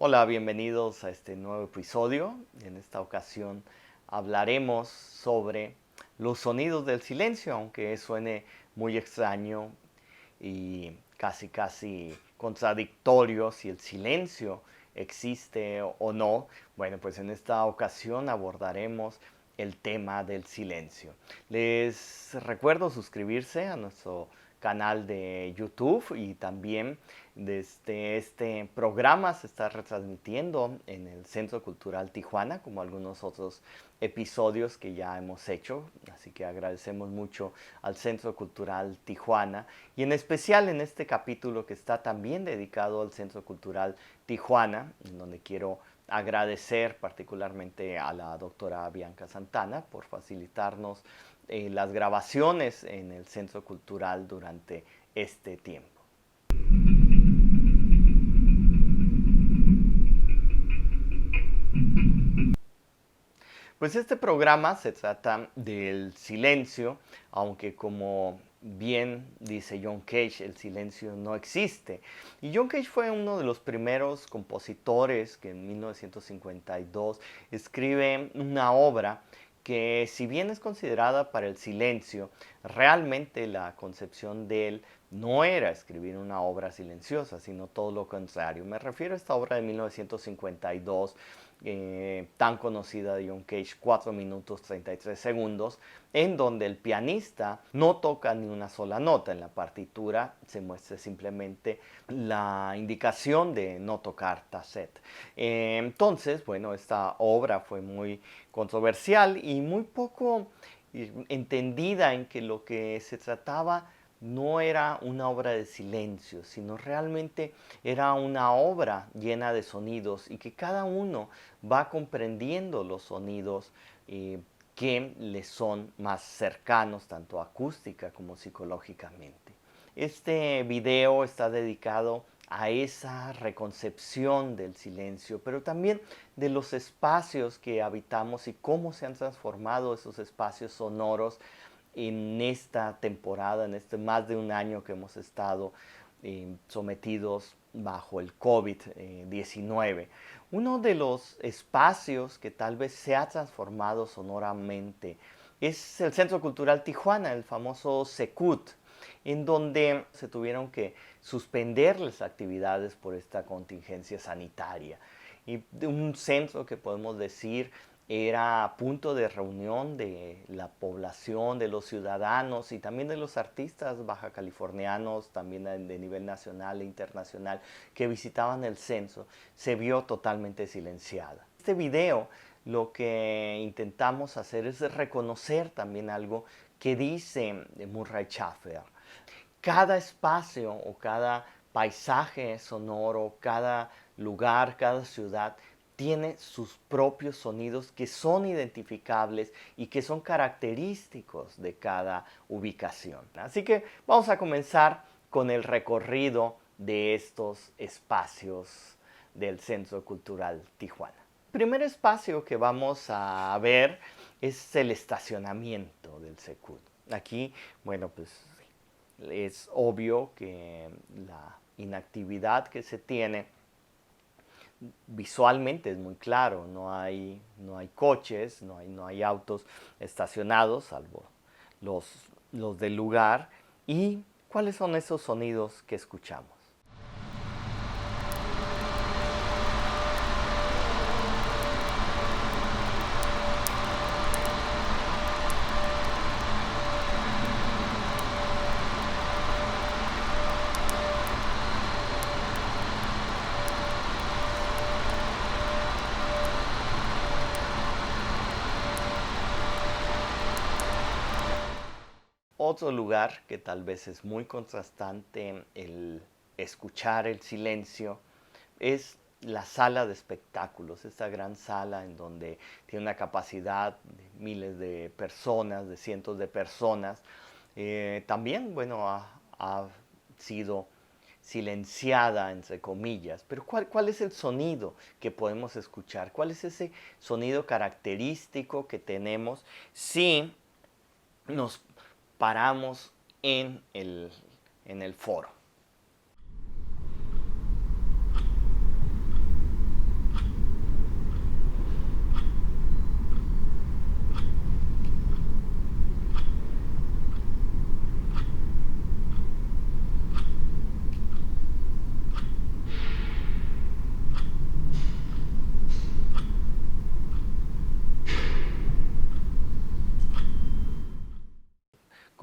Hola, bienvenidos a este nuevo episodio. En esta ocasión hablaremos sobre los sonidos del silencio, aunque suene muy extraño y casi contradictorio si el silencio existe o no. Bueno, pues en esta ocasión abordaremos el tema del silencio. Les recuerdo suscribirse a nuestro canal de YouTube y también desde este programa se está retransmitiendo en el Centro Cultural Tijuana, como algunos otros episodios que ya hemos hecho. Así que agradecemos mucho al Centro Cultural Tijuana y en especial en este capítulo que está también dedicado al Centro Cultural Tijuana, en donde quiero agradecer particularmente a la doctora Bianca Santana por facilitarnos las grabaciones en el Centro Cultural durante este tiempo. Pues este programa se trata del silencio, aunque como bien dice John Cage, el silencio no existe. Y John Cage fue uno de los primeros compositores que en 1952 escribe una obra que, si bien es considerada para el silencio, realmente la concepción de él no era escribir una obra silenciosa, sino todo lo contrario. Me refiero a esta obra de 1952, tan conocida de John Cage, 4 minutos 33 segundos, en donde el pianista no toca ni una sola nota. En la partitura se muestra simplemente la indicación de no tocar tacet. Entonces, bueno, esta obra fue muy controversial y muy poco entendida, en que lo que se trataba no era una obra de silencio, sino realmente era una obra llena de sonidos y que cada uno va comprendiendo los sonidos que le son más cercanos, tanto acústica como psicológicamente. Este video está dedicado a esa reconcepción del silencio, pero también de los espacios que habitamos y cómo se han transformado esos espacios sonoros en esta temporada, en este más de un año que hemos estado sometidos bajo el COVID-19. Uno de los espacios que tal vez se ha transformado sonoramente es el Centro Cultural Tijuana, el famoso Secut, en donde se tuvieron que suspender las actividades por esta contingencia sanitaria. Y un centro que podemos decir era punto de reunión de la población, de los ciudadanos y también de los artistas baja californianos, también de nivel nacional e internacional, que visitaban el centro, se vio totalmente silenciada. Este video lo que intentamos hacer es reconocer también algo que dice Murray Schafer. Cada espacio o cada paisaje sonoro, cada lugar, cada ciudad tiene sus propios sonidos que son identificables y que son característicos de cada ubicación. Así que vamos a comenzar con el recorrido de estos espacios del Centro Cultural Tijuana. El primer espacio que vamos a ver es el estacionamiento del Secut. Aquí, bueno, pues es obvio que la inactividad que se tiene visualmente es muy claro. No hay coches, no hay autos estacionados, salvo los, los del lugar. ¿Y cuáles son esos sonidos que escuchamos? Otro lugar que tal vez es muy contrastante el escuchar el silencio es la sala de espectáculos, esta gran sala en donde tiene una capacidad de miles de personas, de cientos de personas. También, bueno, ha sido silenciada, entre comillas, pero ¿cuál es el sonido que podemos escuchar? ¿Cuál es ese sonido característico que tenemos si nos paramos en el foro?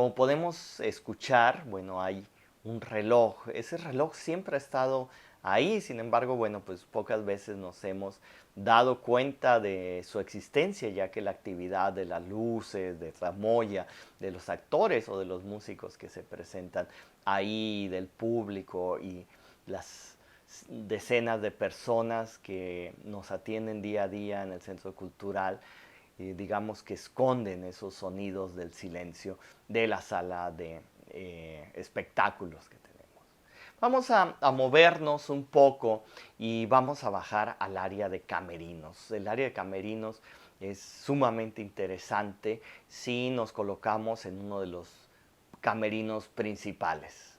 Como podemos escuchar, bueno, hay un reloj. Ese reloj siempre ha estado ahí, sin embargo, bueno, pues pocas veces nos hemos dado cuenta de su existencia, ya que la actividad de las luces, de tramoya, de los actores o de los músicos que se presentan ahí, del público y las decenas de personas que nos atienden día a día en el centro cultural, digamos que esconden esos sonidos del silencio de la sala de espectáculos que tenemos. Vamos a movernos un poco y vamos a bajar al área de camerinos. El área de camerinos es sumamente interesante si nos colocamos en uno de los camerinos principales.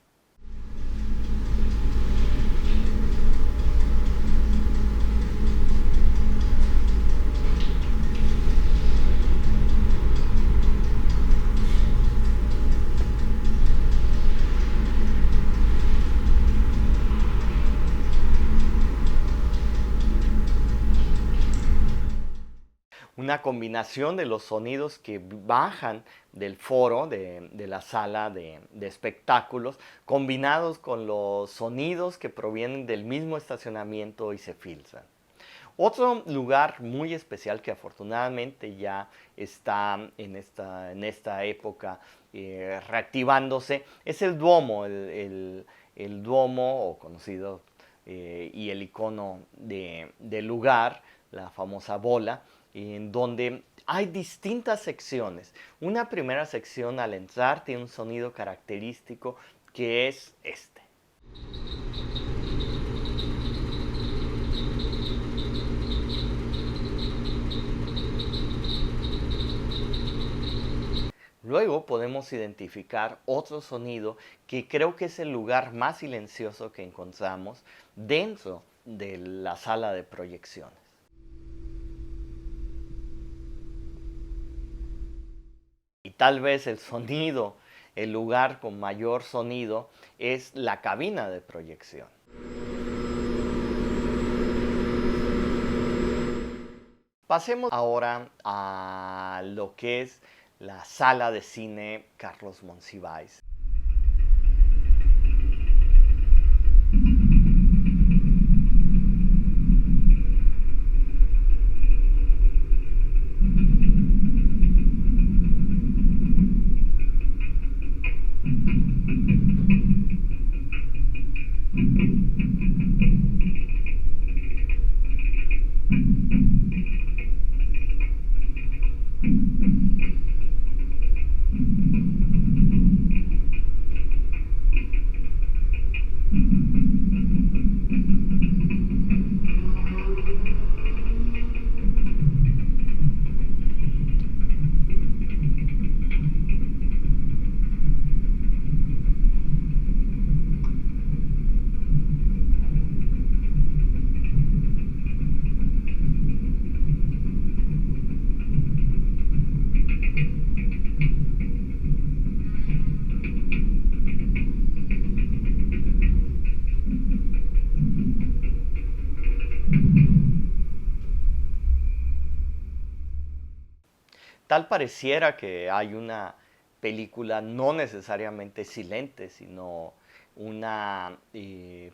Una combinación de los sonidos que bajan del foro, de la sala de espectáculos, combinados con los sonidos que provienen del mismo estacionamiento y se filtran. Otro lugar muy especial que afortunadamente ya está en esta época reactivándose es el Duomo, el Duomo o conocido y el icono del lugar, la famosa bola, en donde hay distintas secciones. Una primera sección al entrar tiene un sonido característico que es este. Luego podemos identificar otro sonido que creo que es el lugar más silencioso que encontramos dentro de la sala de proyecciones. Y tal vez el sonido, el lugar con mayor sonido es la cabina de proyección. Pasemos ahora a lo que es la sala de cine Carlos Monsiváis. Tal pareciera que hay una película no necesariamente silente, sino una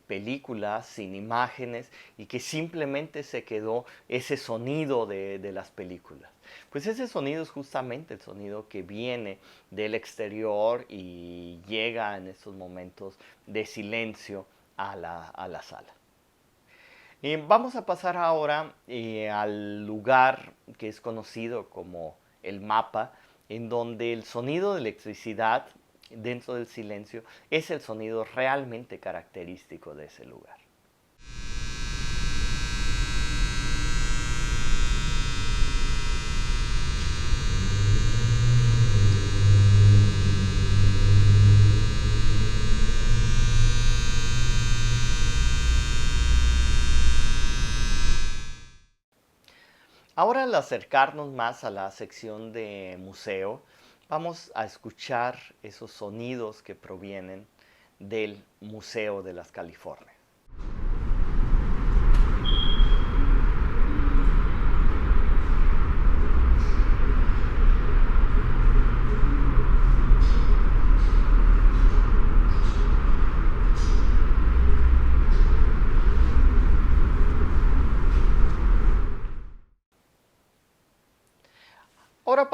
película sin imágenes y que simplemente se quedó ese sonido de las películas. Pues ese sonido es justamente el sonido que viene del exterior y llega en estos momentos de silencio a la sala. Vamos a pasar ahora al lugar que es conocido como el mapa, en donde el sonido de electricidad dentro del silencio es el sonido realmente característico de ese lugar. Ahora al acercarnos más a la sección de museo, vamos a escuchar esos sonidos que provienen del Museo de las Californias.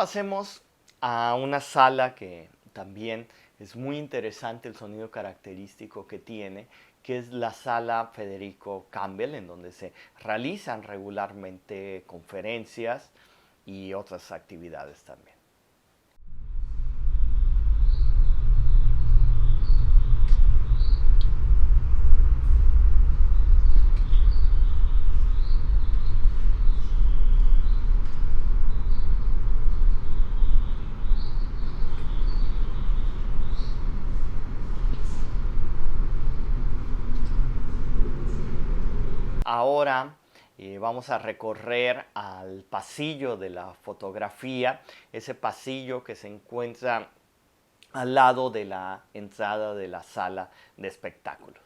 pasemos a una sala que también es muy interesante el sonido característico que tiene, que es la sala Federico Campbell, en donde se realizan regularmente conferencias y otras actividades también. Ahora vamos a recorrer al pasillo de la fotografía, ese pasillo que se encuentra al lado de la entrada de la sala de espectáculos.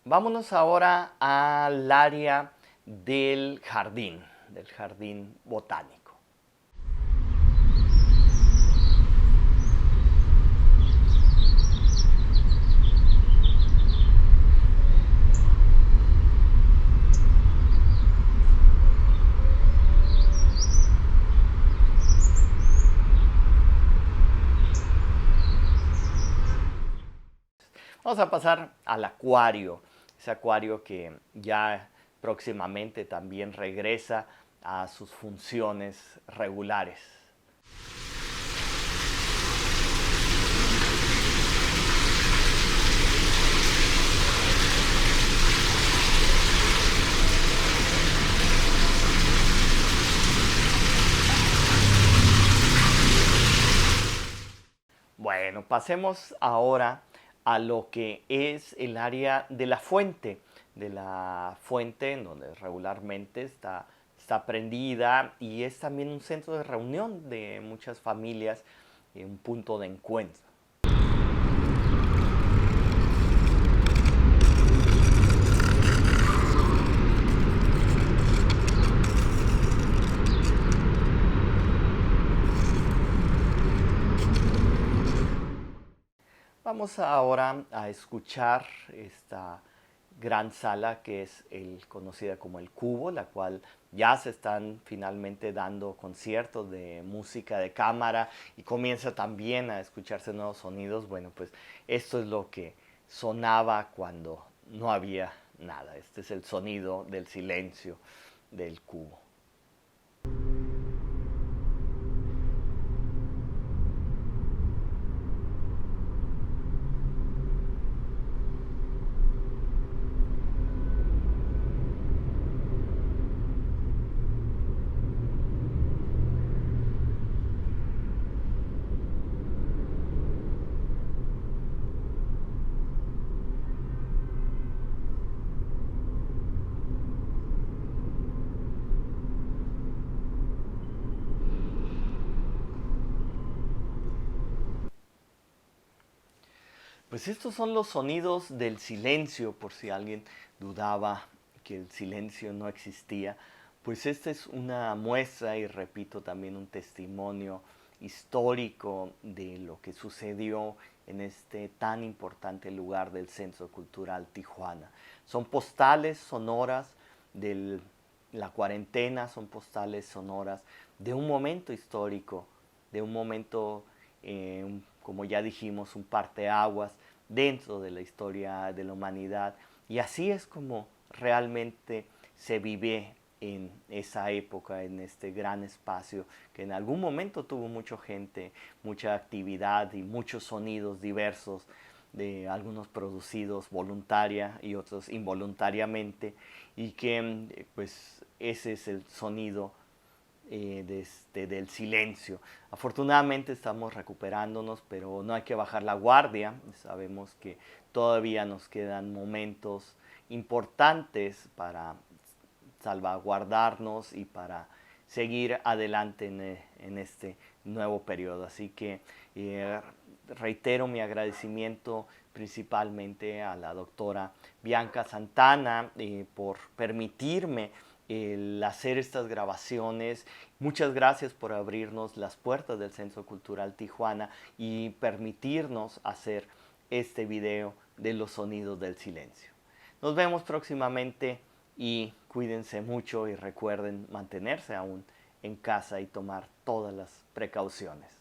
Vámonos ahora al área del jardín botánico. Vamos a pasar al acuario, ese acuario que ya próximamente también regresa a sus funciones regulares. Bueno, pasemos ahora a lo que es el área de la fuente en donde regularmente está prendida y es también un centro de reunión de muchas familias y un punto de encuentro. Vamos ahora a escuchar esta gran sala que es conocida como el Cubo, la cual ya se están finalmente dando conciertos de música de cámara y comienza también a escucharse nuevos sonidos. Bueno, pues esto es lo que sonaba cuando no había nada. Este es el sonido del silencio del Cubo. Pues estos son los sonidos del silencio, por si alguien dudaba que el silencio no existía. Pues esta es una muestra y repito también un testimonio histórico de lo que sucedió en este tan importante lugar del Centro Cultural Tijuana. Son postales sonoras de la cuarentena, son postales sonoras de un momento histórico, de un momento como ya dijimos, un parteaguas dentro de la historia de la humanidad. Y así es como realmente se vive en esa época, en este gran espacio que en algún momento tuvo mucha gente, mucha actividad y muchos sonidos diversos, de algunos producidos voluntaria y otros involuntariamente, y que pues ese es el sonido del silencio. Afortunadamente estamos recuperándonos, pero no hay que bajar la guardia. Sabemos que todavía nos quedan momentos importantes para salvaguardarnos y para seguir adelante en este nuevo periodo. Así que reitero mi agradecimiento principalmente a la doctora Bianca Santana por permitirme el hacer estas grabaciones. Muchas gracias por abrirnos las puertas del Centro Cultural Tijuana y permitirnos hacer este video de los sonidos del silencio. Nos vemos próximamente y cuídense mucho y recuerden mantenerse aún en casa y tomar todas las precauciones.